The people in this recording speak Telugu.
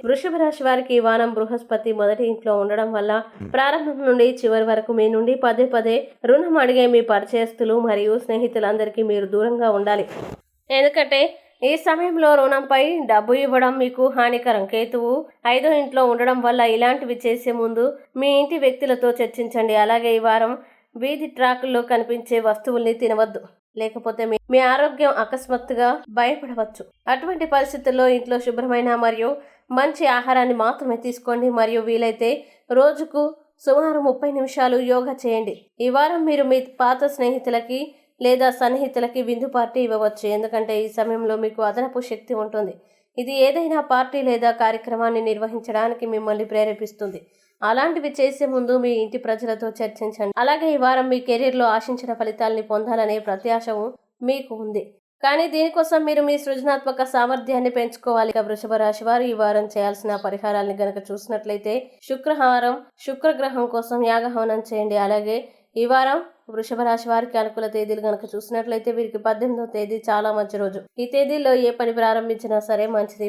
వృషభ రాశి వారికి ఈ వారం బృహస్పతి మొదటి ఇంట్లో ఉండడం వల్ల ప్రారంభం నుండి చివరి వరకు మీ నుండి పదే పదే రుణం అడిగే మీ పరిచయస్తులు మరియు స్నేహితులందరికీ మీరు దూరంగా ఉండాలి. ఎందుకంటే ఈ సమయంలో రుణంపై డబ్బు ఇవ్వడం మీకు హానికరం. కేతువు 5వ ఇంట్లో ఉండడం వల్ల ఇలాంటివి చేసే ముందు మీ ఇంటి వ్యక్తులతో చర్చించండి. అలాగే ఈ వారం వీధి ట్రాకుల్లో కనిపించే వస్తువుల్ని తినవద్దు, లేకపోతే మీ ఆరోగ్యం అకస్మాత్తుగా భయపడవచ్చు. అటువంటి పరిస్థితుల్లో ఇంట్లో శుభ్రమైన మరియు మంచి ఆహారాన్ని మాత్రమే తీసుకోండి మరియు వీలైతే రోజుకు సుమారు 30 నిమిషాలు యోగా చేయండి. ఈ వారం మీరు మీ పాత స్నేహితులకి లేదా సన్నిహితులకి విందు పార్టీ ఇవ్వవచ్చు, ఎందుకంటే ఈ సమయంలో మీకు అదనపు శక్తి ఉంటుంది. ఇది ఏదైనా పార్టీ లేదా కార్యక్రమాన్ని నిర్వహించడానికి మిమ్మల్ని ప్రేరేపిస్తుంది. అలాంటివి చేసే ముందు మీ ఇంటి ప్రజలతో చర్చించండి. అలాగే ఈ వారం మీ కెరీర్లో ఆశించిన ఫలితాలని పొందాలనే ప్రత్యాశ మీకు ఉంది, కానీ దీనికోసం మీరు మీ సృజనాత్మక సామర్థ్యాన్ని పెంచుకోవాలి. వృషభ రాశి వారు ఈ వారం చేయాల్సిన పరిహారాలని గనక చూసినట్లయితే శుక్రగ్రహం కోసం యాగహవనం చేయండి. అలాగే ఈ వారం వృషభ రాశి వారికి అనుకూల తేదీలు గనక చూసినట్లయితే వీరికి 18వ తేదీ చాలా మంచి రోజు. ఈ తేదీల్లో ఏ పని ప్రారంభించినా సరే మంచిది.